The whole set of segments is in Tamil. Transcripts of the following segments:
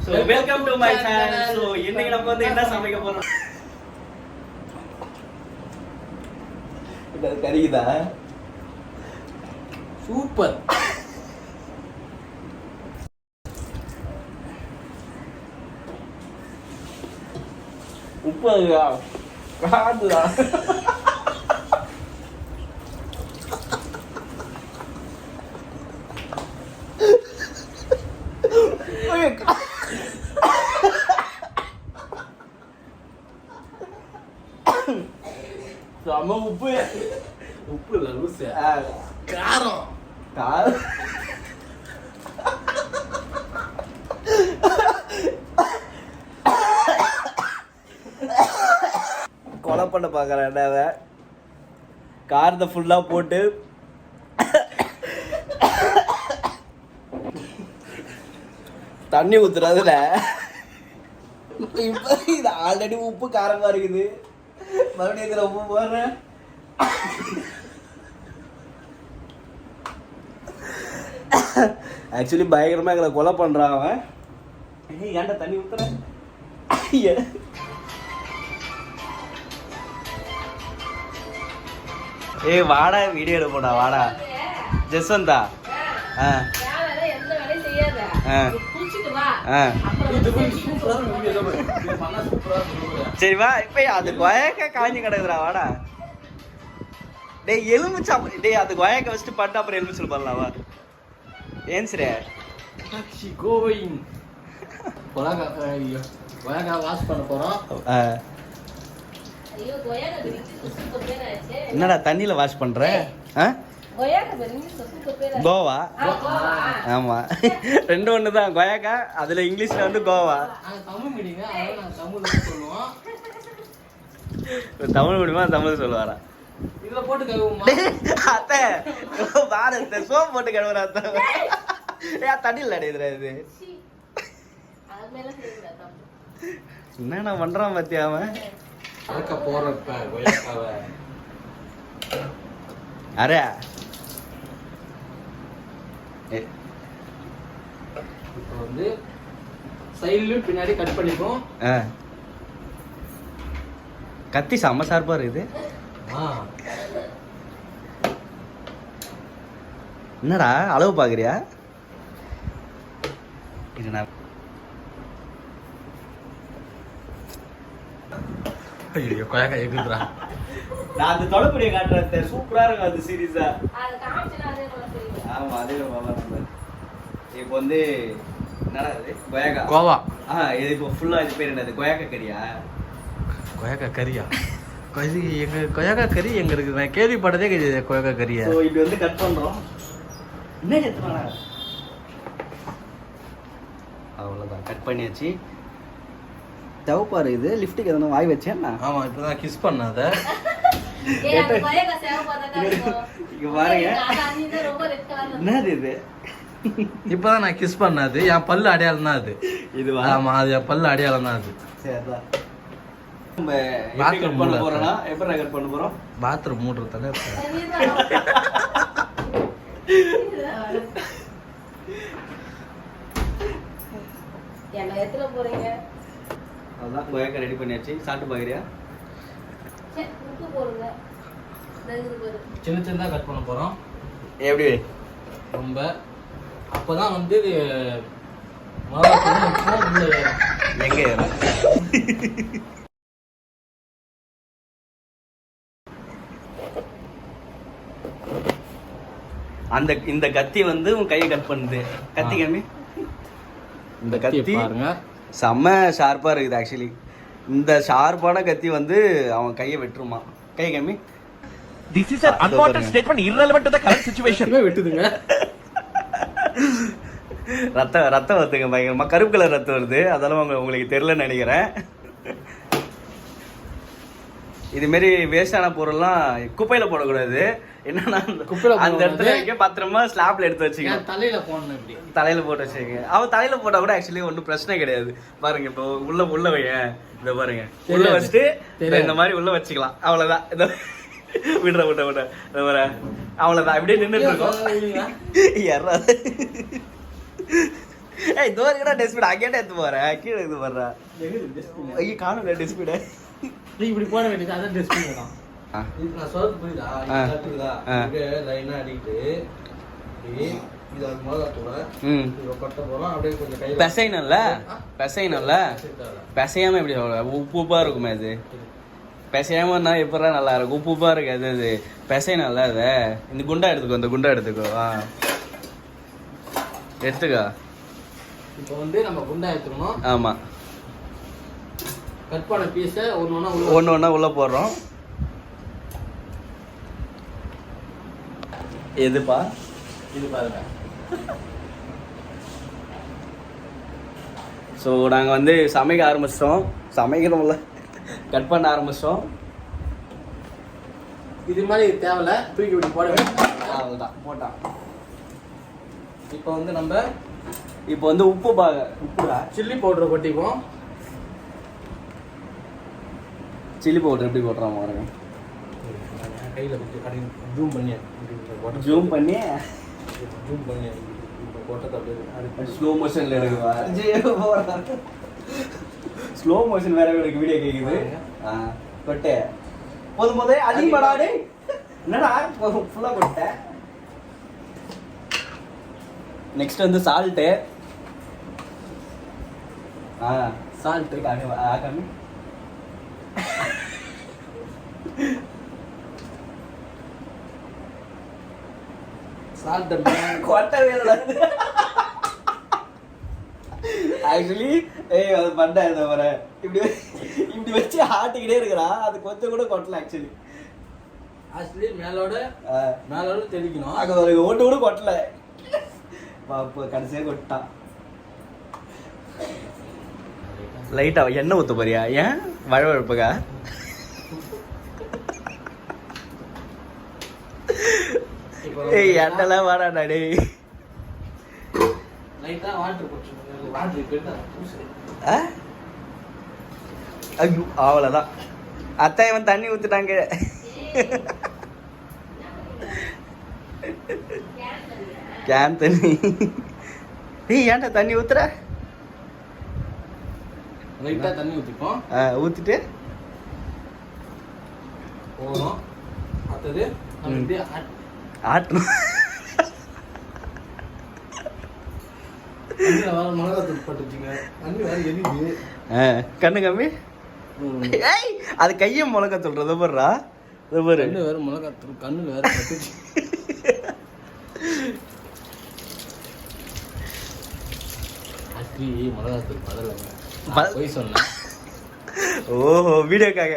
So welcome to my channel. So இன்னைக்கு நம்ம வந்து என்ன சமைக்க போறோம்? இது கறிதா? சூப்பர். உப்பு அதுடா. காதுடா. Sama uப்பு உப்பு இல்ல லூசு. காரம். கொலை பண்ண பார்க்குறேன் காரத்தை ஃபுல்லாக போட்டு தண்ணி ஊற்றுறதுல இப்போ இது ஆல்ரெடி உப்பு காரமாக இருக்குது மறுபடியும் இதில் உப்பு போடுறேன் ஆக்சுவலி பயங்கரமாக எங்களை கொலை பண்ணுறான் அவன் ஏன்டா தண்ணி ஊற்றுறேன் ஏய் வாடா வீடியோ எடுப்போடா வாடா ஜஸ்வந்தா சரி வா இப்ப அது கொயக்க காஞ்சி கிடக்குதுடா வாடா டேய் எலுமிச்சா டேய் அது கொயக்க வச்சுட்டு பட்டு அப்புறம் எலுமிச்சல் பண்ணலாம் வா ஏன் சரி கோயிங் கொயக்கா வாஷ் பண்ண போறோம். என்னடா தண்ணியில வாஷ் பண்ற கோவா ஆமா ரெண்டு ஒண்ணுதான் கொயாக்கா அதுல இங்கிலீஷ்ல வந்து கோவா தமிழ் முடியுமா தமிழ் சொல்லுவாரா அத்தை பாரு சோப் போட்டு கழுவுற அத்தை தண்ணியில் அடையுதுடா இது என்னண்ணா பண்றான் பாத்தியா அவன் அரே இப்போ வந்து சைடுலயும் பின்னாடி கட் பண்ணிப்போம். கத்தி செம்ம சார்பா இருக்குது. என்னடா அளவு பாக்குறியா? ஐயோ கொயக்கா எகுதுடா. நான் அந்த தொலைபடியை காட்டுறேன் சூப்பரா இருக்கும் அது சீரியஸா. ஆமா அதே இப்போ வந்து என்னடா இது கொயக்கா கோவா. இது இப்போ ஃபுல்லா இது பேர் என்னது கொயக்கா கறியா? கொயக்கா கறியா? எங்க கொயக்கா கறி எங்க இருக்குது? நான் கேள்விப்பட்டதே கிடையாது கொயக்கா கறியா. ஸோ இப்படி வந்து கட் பண்றோம். என்ன எடுத்துவாங்க அவ்வளோதான் கட் பண்ணியாச்சு. செவப்பாரு இது லிப்டிக் எதனா வாய் வச்சேன்னா? ஆமா இப்பதான் கிஸ் பண்ணாத. இங்க பாருங்க என்னது இது இப்பதான் நான் கிஸ் பண்ணாது என் பல்லு அடையாளம் தான் அது. இது ஆமா அது என் பல்லு அடையாளம் தான் அது. சரிதான் நம்ம பாத்ரூம் பண்ண போறோம்னா எப்படி ரெக்கார்ட் பண்ண போறோம்? பாத்ரூம் மூடுறதால என்ன எத்தனை போறீங்க? அதான் கொயக்கா ரெடி பண்ணியாச்சு. சாப்பிட்டு பாக்குறியா? உப்பு போடுங்க. சின்ன சின்னதா கட் பண்ண போறோம். எப்படி ரொம்ப அப்பதான் வந்து மிளகாய் எங்க அந்த இந்த கத்தி வந்து உன் கையை கட் பண்ணுது. கத்தி கம்மி இந்த கத்தி பாருங்க செம்ம ஷார்ப்பா இருக்குது. ஆக்சுவலி இந்த ஷார்ப்பான கத்தி வந்து அவன் கையை வெட்டுருமா. கை கம்மி. This is an unwanted statement irrelevant to the current situation. வெட்டுதுங்க. ரத்தம் வருதுங்க பயங்கரமா. கருப்பு கலர் ரத்தம் வருது. அதெல்லாம் உங்களுக்கு தெரியலன்னு நினைக்கிறேன். இது மாதிரி வேஸ்டான பொருள்லாம் குப்பையில போடக்கூடாது. என்னன்னா அந்த இடத்துல வைக்க பத்திரமா ஸ்லாப்ல எடுத்து வச்சுக்கணும். தலையில போட்டு வச்சுக்கோங்க. அவன் தலையில போட்டா கூட ஆக்சுவலி ஒன்றும் பிரச்சனை கிடையாது. பாருங்க இப்போ உள்ள வையன் இதை பாருங்க உள்ள வச்சுட்டு இந்த மாதிரி உள்ள வச்சுக்கலாம். அவ்வளவுதான். இதை விடுற அவ்வளவுதான். அப்படியே நின்றுட்டு இருக்கோம். யாராவது ஏய் தோ இருக்கடா டஸ்ட்பின் அங்கேயே எடுத்து போறேன் கீழே எடுத்து போறேன் ஐயோ காணும்ல டஸ்ட்பின் நீ இப்படி போட வேண்டியது அதான் டஸ்ட்பின் தான் நான் சொல்றது புரியுதா கட்டுதா லைனா அடிக்கிட்டு இது அது மிளகாத்தூள இதை கொட்ட போறோம் அப்படியே கொஞ்சம் கையில பெசைனல்ல பெசையாம எப்படி உப்புப்பா இருக்குமே அது பெசையாம இருந்தா எப்படா நல்லா இருக்கும் உப்புப்பா இருக்கு அது பெசைனல்ல அது இந்த குண்டா எடுத்துக்கோ எடுத்துக்கோ இப்போ வந்து நம்ம குண்டா எடுத்துக்கணும் ஆமா கட் பண்ண பீஸை ஒண்ணா உள்ள போடுறோம் எதுப்பா இது பாருங்க ஸோ நாங்கள் வந்து சமைக்க ஆரம்பிச்சிட்டோம் சமைக்கணும்ல கட் பண்ண ஆரம்பிச்சிட்டோம் இது மாதிரி தேவையில்ல தூக்கி இப்படி போட வேண்டியது அவ்வளோதான் போட்டான் இப்போ வந்து உப்புடா சில்லி பவுடரை கொட்டிப்போம் சில்லி பவுடர் எப்படி போட்டுறான் பாருங்க கையில் கொஞ்சம் ஜூம் பண்ணி இப்போ போட்டது அப்படியே ஸ்லோ மோஷனில் எடுக்குவா ஸ்லோ மோஷன் வேற எனக்கு வீடியோ கேட்குது கொட்டை போதும் அதிகமாடாடே என்னடா ஃபுல்லாக கொட்டேன் நெக்ஸ்ட் வந்து சால்ட்டு சால்ட்டு காமி சால்ட் கொட்டவே ஆக்சுவலி அது பண்ண வர இப்படி வச்சு ஆட்டிக்கிட்டே இருக்கிறா அது கொஞ்சம் கூட கொட்டல ஆக்சுவலி மேலோட தெளிக்கணும் அங்கே ஒரு ஓட்டு கூட கொட்டல கடைசியாக கொட்டான் லைட்டா எண்ணெய் ஊற்ற போறியா ஏன் வழவழப்புக்கா ஏய் எண்ணெல்லாம் வாடாடா டேய் லைட்டா வாட்டர் ஐயோ அவ்வளோதான் அத்தை இவன் தண்ணி ஊற்றிட்டாங்க கேன் தண்ணி டேய் ஏன்டா தண்ணி ஊத்துற லைட்டா தண்ணி ஊற்றிப்போம் ஊற்றிட்டு போதும் அடுத்தது ஆட்டணும் மிளகாத்தூள் போட்டுச்சுங்க தண்ணி வேற எரியுது கண்ணு கம்மி ஏய் அது கையை மிளகா சொல்றது பாருடா பாரு வேற மிளகாத்தூள் கண்ணுல வேற பட்டுச்சு மிளகாத்தூள் பதலங்க போய் சொன்னேன் ஓஹோ வீடியோக்காக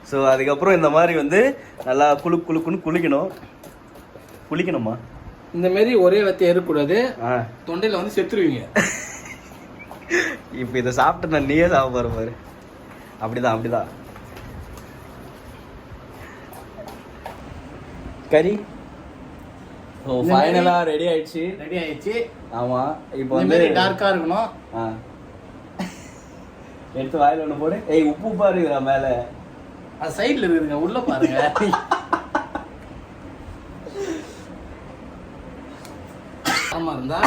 ஸோ அதுக்கப்புறம் இந்த மாதிரி வந்து நல்லா குளுக்குன்னு குளிக்கணுமா இந்த மாதிரி ஒரே வத்தி ஏறக்கூடாது தொண்டையில வந்து செத்துருவீங்க இப்போ இதை சாப்பிட்டு நான் நீயே சாப்பிட பாரு அப்படிதான் கறி ஸோ ஃபைனலாக ரெடி ஆயிடுச்சு ஆமாம் இப்போ வந்து டார்க்காக இருக்கணும் எடுத்து வாயில் ஒன்று போடு ஏய் உப்பு பாருங்களா மேலே அது சைடில் இருக்குதுங்க உள்ள பாருங்க ஆமா இருந்தா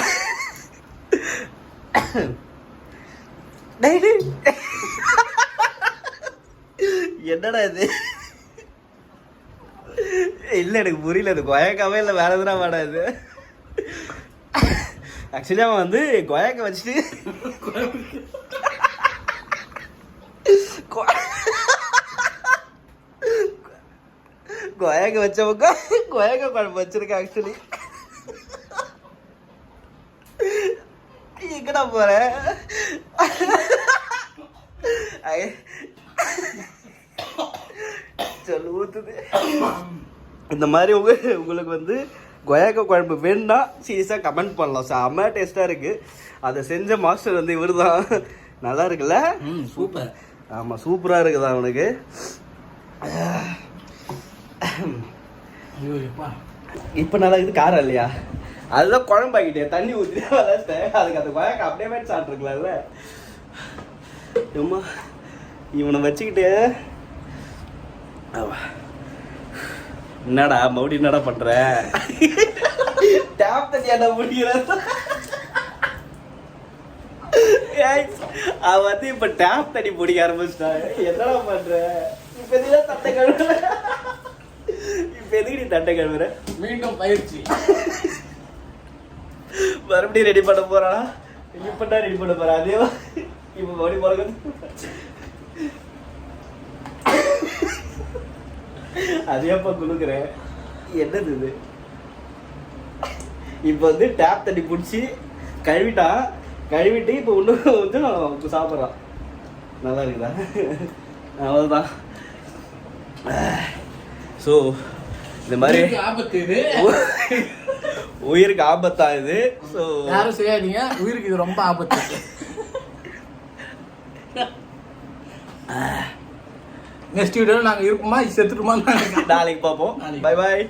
என்னடா இது இல்லை எனக்கு புரியல இது கொயக்காவே இல்லை வேற எதுனா வாடா இது ஆக்சுவலி அவன் வந்து கொயக்க வச்சுட்டு கொயக்க வச்ச பக்கம் கொயக்க குழம்பு வச்சிருக்கேன் ஆக்சுவலி எங்கடா போற சொல்லு ஊத்துது இந்த மாதிரி உங்களுக்கு வந்து கொயக்க குழம்பு வேணும்னா சீரியஸாக கமெண்ட் பண்ணலாம் செம்ம டேஸ்ட்டாக இருக்குது அதை செஞ்ச மாஸ்டர் வந்து இவர் தான் நல்லா இருக்குல்ல சூப்பர் ஆமாம் சூப்பராக இருக்குதா அவனுக்கு இப்போ நல்லா இருக்குது காரம் இல்லையா அதுதான் குழம்பாக்கிட்டே தண்ணி ஊற்றி வளர்த்தேன் அதுக்கு அந்த கொயக்க அப்படியே மாதிரி சாப்பிட்ருக்கலாம்ல அம்மா இவனை வச்சுக்கிட்டு என்னடா மறுபடியும் என்னடா பண்ற டேப் தண்ணி என்ன முடிக்கிறது? அவன் வந்து இப்ப டேப் தண்ணி பிடிக்க ஆரம்பிச்சிட்டான். என்னடா பண்ற? இப்ப எதுக்கு தட்டை கழுவுற? இப்ப எதுக்கு நீ தட்டை கழுவுற? மீண்டும் பயிற்சி. மறுபடியும் ரெடி பண்ண போறானா? இப்பதான் ரெடி பண்ண போறா. அதே இப்ப மறுபடியும் போறது அதேப்பா குடுக்குறேன். என்னது இது? இப்ப வந்து டேப் தண்ணி பிடிச்சி கழுவிட்டான். கழுவிட்டு இப்ப ஒண்ணு வந்து சாப்பிட்றான். நல்லா இருக்குதா? அவ்வளவுதான். ஸோ இந்த மாதிரி ஆபத்து இது, உயிருக்கு ஆபத்தா இது. ஸோ யாரும் செய்யாதீங்க, உயிருக்கு இது ரொம்ப ஆபத்து. நெக்ஸ்ட் வீடியோவில் நாங்கள் இருப்போமா செத்துட்டுமா நாளைக்கு பார்ப்போம். Bye bye.